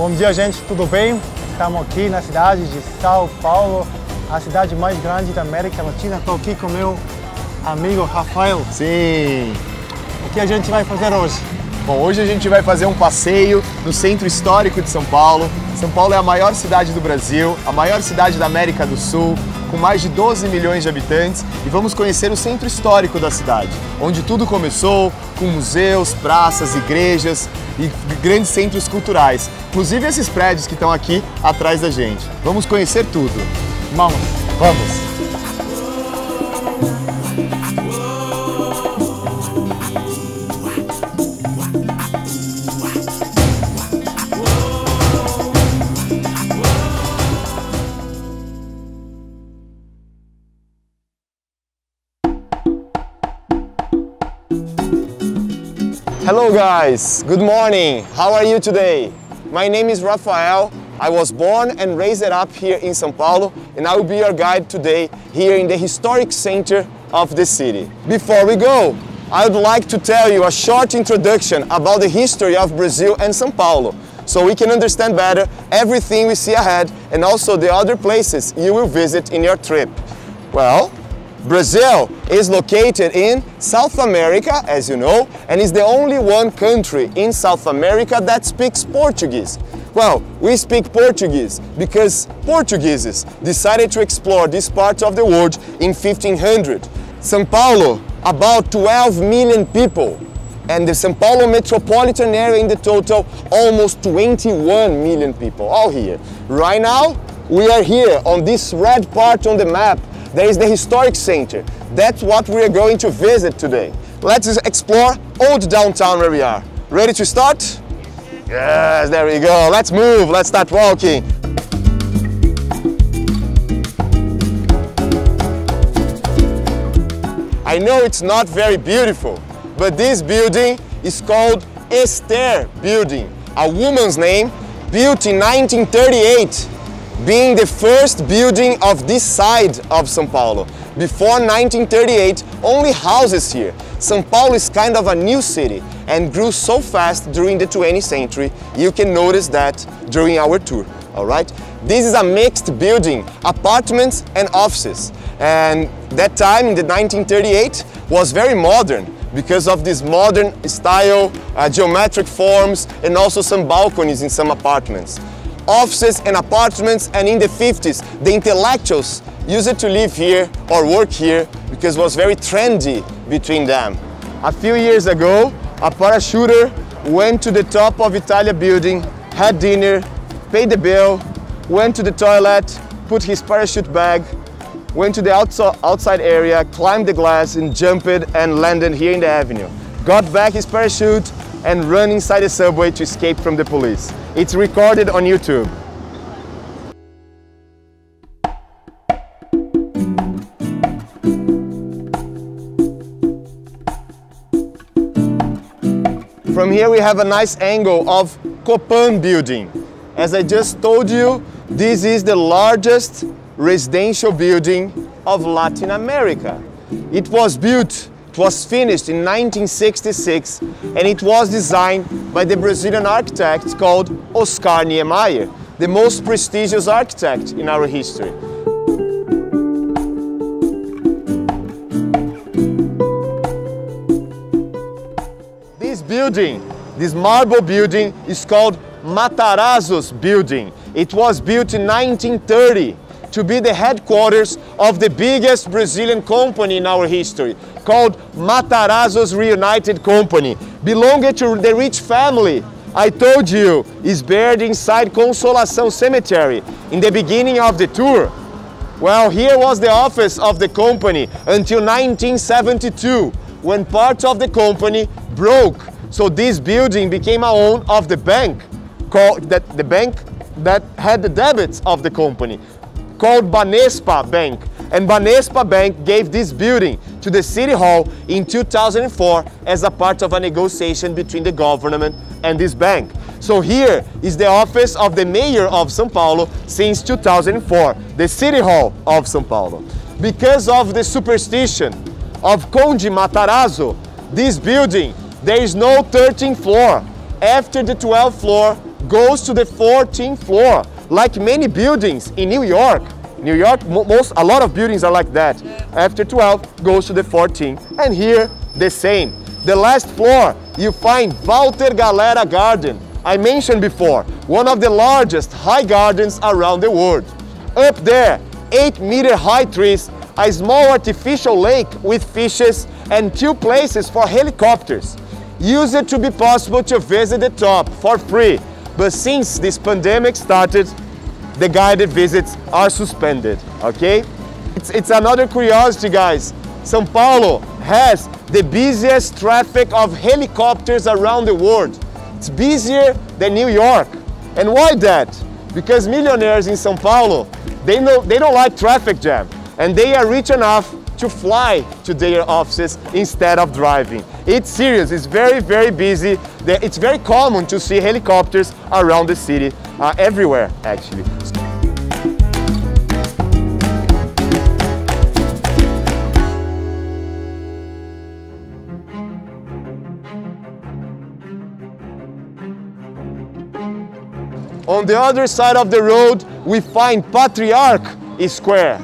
Bom dia, gente, tudo bem? Estamos aqui na cidade de Sao Paulo, a cidade mais grande da América Latina. Estou aqui com meu amigo Rafael. Sim! O que a gente vai fazer hoje? Bom, hoje a gente vai fazer um passeio no centro histórico de São Paulo. São Paulo é a maior cidade do Brasil, a maior cidade da América do Sul, com mais de 12 milhões de habitantes, e vamos conhecer o centro histórico da cidade, onde tudo começou, com museus, praças, igrejas e grandes centros culturais. Inclusive esses prédios que estão aqui atrás da gente. Vamos conhecer tudo. Vamos! Vamos! Hello guys, good morning. How are you today? My name is Rafael. I was born and raised up here in Sao Paulo, and I will be your guide today here in the historic center of the city. Before we go, I would like to tell you a short introduction about the history of Brazil and Sao Paulo, so we can understand better everything we see ahead and also the other places you will visit in your trip. Well, Brazil is located in South America, as you know, and is the only one country in South America that speaks Portuguese. Well, we speak Portuguese because Portuguese decided to explore this part of the world in 1500. São Paulo, about 12 million people, and the São Paulo metropolitan area in the total, almost 21 million people, all here. Right now, we are here on this red part on the map. There is the historic center. That's what we are going to visit today. Let's explore old downtown where we are. Ready to start? Yes, there we go. Let's move, let's start walking. I know it's not very beautiful, but this building is called Esther Building, a woman's name, built in 1938. Being the first building of this side of São Paulo. Before 1938, only houses here. São Paulo is kind of a new city and grew so fast during the 20th century. You can notice that during our tour, all right? This is a mixed building, apartments and offices. And that time in the 1938 was very modern because of this modern style, geometric forms, and also some balconies in some apartments. Offices and apartments, and in the 50s, the intellectuals used to live here or work here because it was very trendy between them. A few years ago, a parachuter went to the top of Italia building, had dinner, paid the bill, went to the toilet, put his parachute bag, went to the outside area, climbed the glass and jumped and landed here in the avenue. Got back his parachute and run inside the subway to escape from the police. It's recorded on YouTube. From here we have a nice angle of Copan building. As I just told you, this is the largest residential building of Latin America. It was finished in 1966, and it was designed by the Brazilian architect called Oscar Niemeyer, the most prestigious architect in our history. This building, this marble building, is called Matarazzo's building. It was built in 1930 to be the headquarters of the biggest Brazilian company in our history, called Matarazzo's Reunited Company, belonging to the rich family. I told you, is buried inside Consolação Cemetery in the beginning of the tour. Well, here was the office of the company until 1972, when part of the company broke. So this building became a own of the bank, the bank that had the debits of the company, called Banespa Bank. And Banespa Bank gave this building to the City Hall in 2004 as a part of a negotiation between the government and this bank. So here is the office of the mayor of São Paulo since 2004, the City Hall of São Paulo. Because of the superstition of Conde Matarazzo, this building, there is no 13th floor. After the 12th floor, goes to the 14th floor, like many buildings in New York. New York, a lot of buildings are like that. After 12, goes to the 14th. And here, the same. The last floor, you find Walter Galera Garden. I mentioned before, one of the largest high gardens around the world. Up there, 8-meter high trees, a small artificial lake with fishes, and 2 places for helicopters. Used to be possible to visit the top for free, but since this pandemic started, the guided visits are suspended, okay? It's another curiosity, guys. Sao Paulo has the busiest traffic of helicopters around the world. It's busier than New York. And why that? Because millionaires in Sao Paulo, they don't like traffic jam, and they are rich enough to fly to their offices instead of driving. It's serious, it's very, very busy. It's very common to see helicopters around the city, everywhere actually. On the other side of the road, we find Patriarch Square.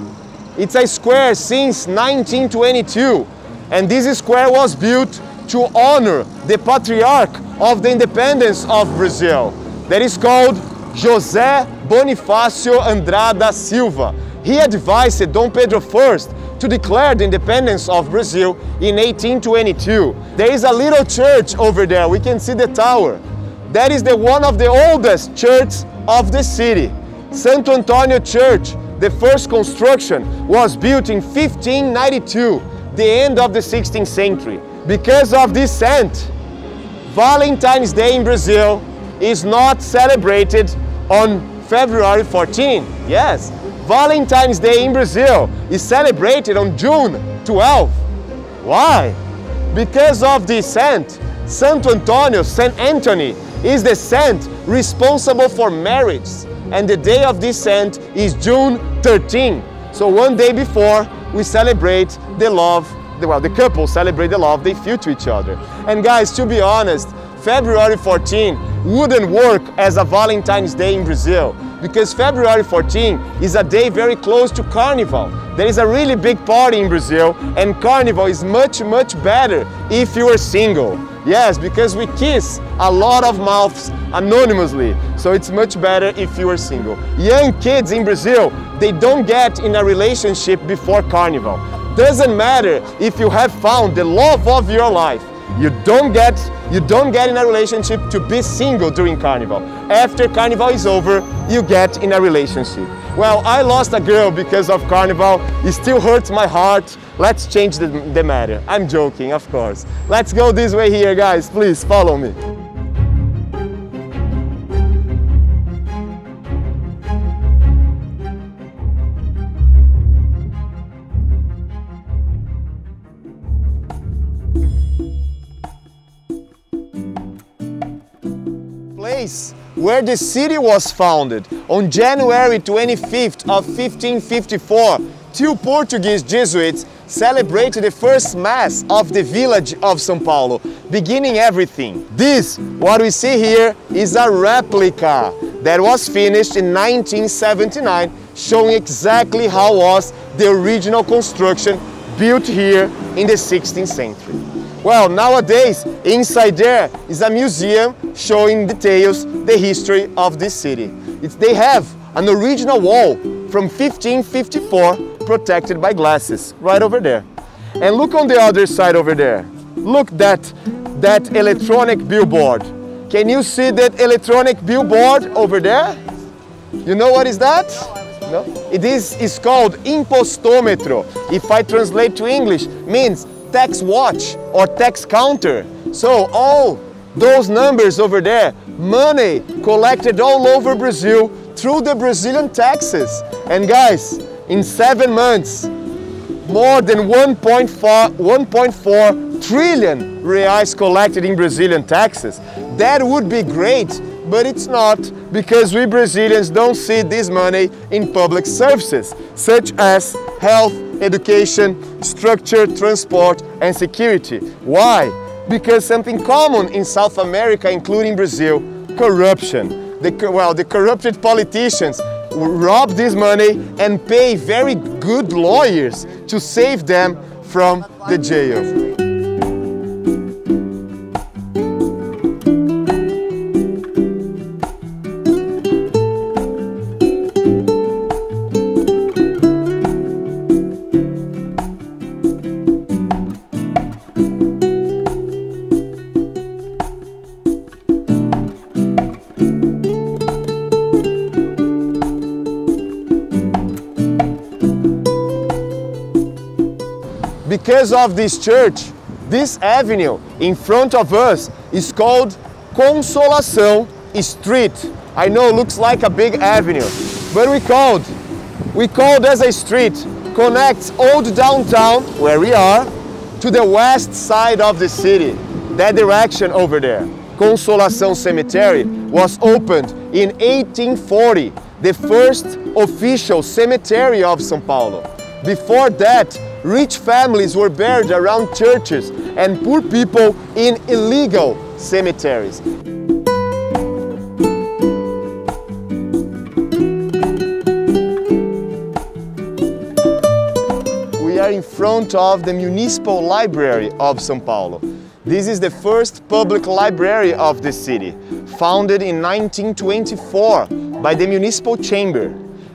It's a square since 1922, and this square was built to honor the Patriarch of the independence of Brazil. That is called José Bonifácio Andrada Silva. He advised Dom Pedro I to declare the independence of Brazil in 1822. There is a little church over there, we can see the tower. That is one of the oldest churches of the city. Santo Antônio Church, the first construction, was built in 1592, the end of the 16th century. Because of this saint, Valentine's Day in Brazil is not celebrated on February 14. Yes, Valentine's Day in Brazil is celebrated on June 12. Why? Because of this saint, Santo Antônio, Saint Anthony, is the saint responsible for marriage, and the day of this saint is June 13. So one day before, we celebrate the love, the couple celebrate the love they feel to each other. And guys, to be honest, February 14 wouldn't work as a Valentine's Day in Brazil, because February 14 is a day very close to Carnival. There is a really big party in Brazil, and Carnival is much, much better if you are single. Yes, because we kiss a lot of mouths anonymously, so it's much better if you are single. Young kids in Brazil, they don't get in a relationship before Carnival. Doesn't matter if you have found the love of your life. You don't get in a relationship to be single during Carnival. After Carnival is over, you get in a relationship. Well, I lost a girl because of Carnival. It still hurts my heart. Let's change the matter. I'm joking, of course. Let's go this way here, guys. Please follow me. Place where the city was founded on January 25th of 1554, 2 Portuguese Jesuits celebrated the first mass of the village of Sao Paulo, beginning everything. This, what we see here, is a replica that was finished in 1979, showing exactly how was the original construction built here in the 16th century. Well, nowadays, inside there is a museum showing details the history of this city. They have an original wall from 1554 protected by glasses, right over there. And look on the other side over there. Look that electronic billboard. Can you see that electronic billboard over there? You know what is that? No? It's called impostômetro. If I translate to English, means tax watch or tax counter. So all those numbers over there, money collected all over Brazil through the Brazilian taxes. And guys, in 7 months, more than 1.4 trillion reais collected in Brazilian taxes. That would be great, but it's not, because we Brazilians don't see this money in public services, such as health, education, structure, transport, and security. Why? Because something common in South America, including Brazil, corruption. the corrupted politicians rob this money and pay very good lawyers to save them from the jail. Because of this church, this avenue in front of us is called Consolação Street. I know it looks like a big avenue, but we called as a street, connects old downtown, where we are, to the west side of the city, that direction over there. Consolação Cemetery was opened in 1840, the first official cemetery of Sao Paulo. Before that, rich families were buried around churches and poor people in illegal cemeteries. We are in front of the Municipal Library of Sao Paulo. This is the first public library of the city, founded in 1924 by the Municipal Chamber,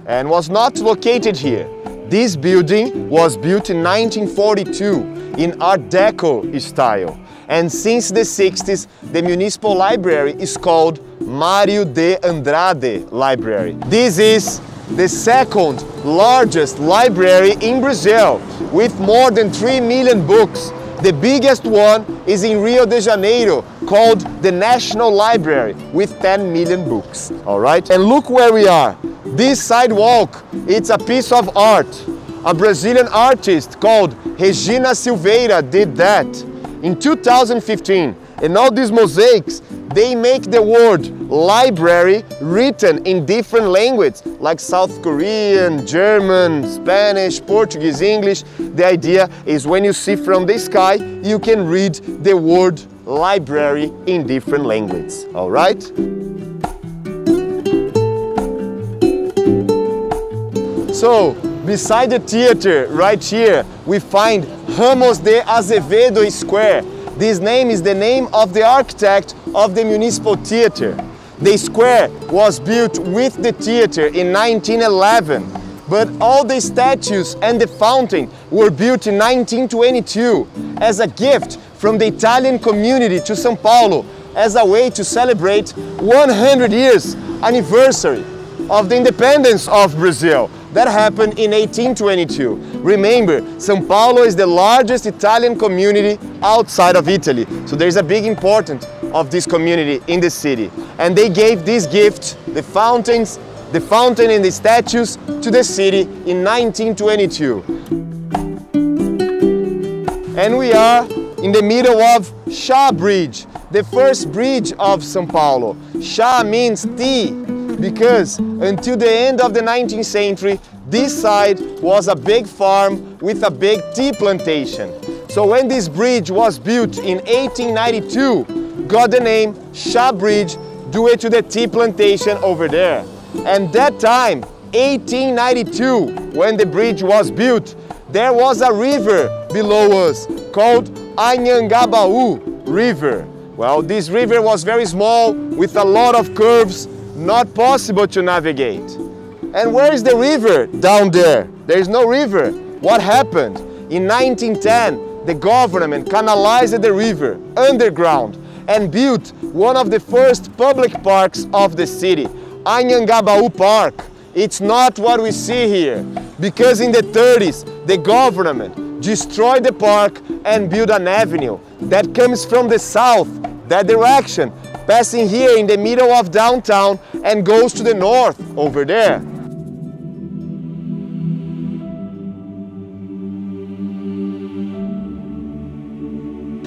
and was not located here. This building was built in 1942 in Art Deco style, and since the 60s the Municipal Library is called Mário de Andrade Library. This is the second largest library in Brazil, with more than 3 million books. The biggest one is in Rio de Janeiro, called the National Library, with 10 million books. All right, and look where we are. This sidewalk, it's a piece of art. A Brazilian artist called Regina Silveira did that in 2015. And all these mosaics, they make the word library written in different languages, like South Korean, German, Spanish, Portuguese, English. The idea is when you see from the sky, you can read the word library in different languages, all right? So, beside the theater, right here, we find Ramos de Azevedo Square. This name is the name of the architect of the Municipal Theater. The square was built with the theater in 1911, but all the statues and the fountain were built in 1922 as a gift from the Italian community to Sao Paulo, as a way to celebrate 100 years anniversary of the independence of Brazil. That happened in 1822. Remember, Sao Paulo is the largest Italian community outside of Italy. So there's a big importance of this community in the city. And they gave this gift, the fountain and the statues, to the city in 1922. And we are in the middle of Chá Bridge, the first bridge of Sao Paulo. Chá means tea, because until the end of the 19th century, this side was a big farm with a big tea plantation. So when this bridge was built in 1892, got the name Chá Bridge due to the tea plantation over there. And that time, 1892, when the bridge was built, there was a river below us called Anhangabaú River. Well, this river was very small with a lot of curves, not possible to navigate. And where is the river down there? There is no river. What happened? In 1910, the government canalized the river underground and built one of the first public parks of the city, Anhangabaú Park. It's not what we see here, because in the 30s, the government destroyed the park and built an avenue that comes from the south, that direction, passing here in the middle of downtown and goes to the north over there.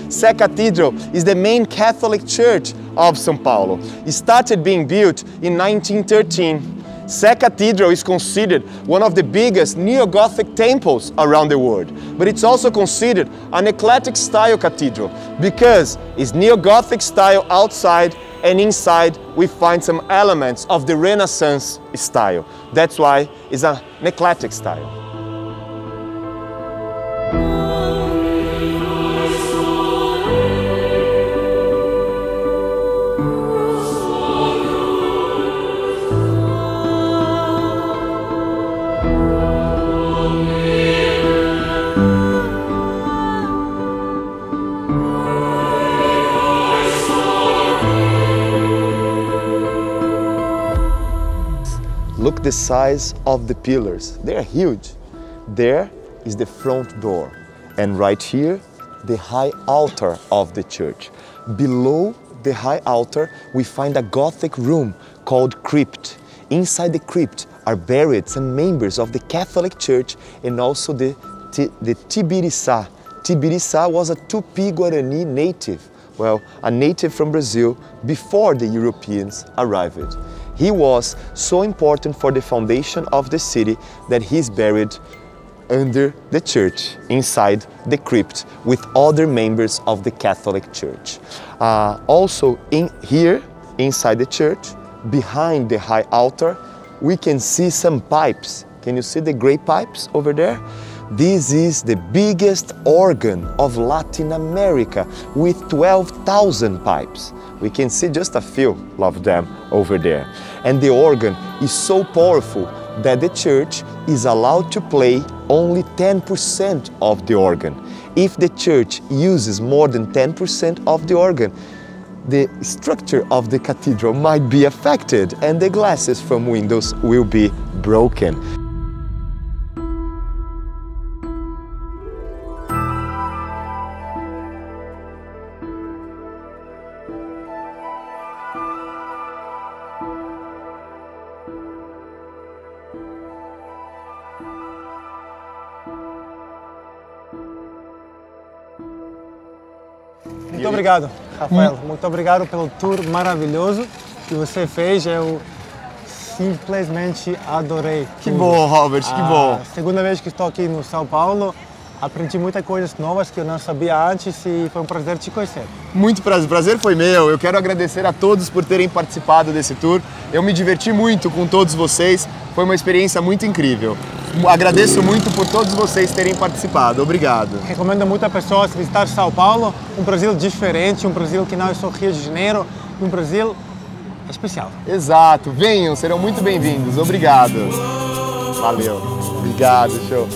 Sé Cathedral is the main Catholic church of Sao Paulo. It started being built in 1913. Sé Cathedral is considered one of the biggest neo-Gothic temples around the world, but it's also considered an eclectic style cathedral because it's neo-Gothic style outside and inside we find some elements of the Renaissance style. That's why it's an eclectic style. Look the size of the pillars. They are huge. There is the front door. And right here, the high altar of the church. Below the high altar, we find a Gothic room called crypt. Inside the crypt are buried some members of the Catholic Church and also the Tibiriçá. Tibiriçá was a Tupi-Guarani native. Well, a native from Brazil before the Europeans arrived. He was so important for the foundation of the city that he's buried under the church, inside the crypt, with other members of the Catholic Church. Also, here, inside the church, behind the high altar, we can see some pipes. Can you see the gray pipes over there? This is the biggest organ of Latin America with 12,000 pipes. We can see just a few of them over there. And the organ is so powerful that the church is allowed to play only 10% of the organ. If the church uses more than 10% of the organ, the structure of the cathedral might be affected and the glasses from windows will be broken. Muito obrigado, Rafael. Muito obrigado pelo tour maravilhoso que você fez. Eu simplesmente adorei. Que bom, Robert, que bom. Segunda vez que estou aqui no Sao Paulo, aprendi muitas coisas novas que eu não sabia antes e foi um prazer te conhecer. Muito prazer, o prazer foi meu. Eu quero agradecer a todos por terem participado desse tour. Eu me diverti muito com todos vocês, foi uma experiência muito incrível. Agradeço muito por todos vocês terem participado. Obrigado. Recomendo muito a pessoas visitar Sao Paulo, um Brasil diferente, um Brasil que não é só Rio de Janeiro, um Brasil especial. Exato, venham, serão muito bem-vindos. Obrigado. Valeu. Obrigado, show.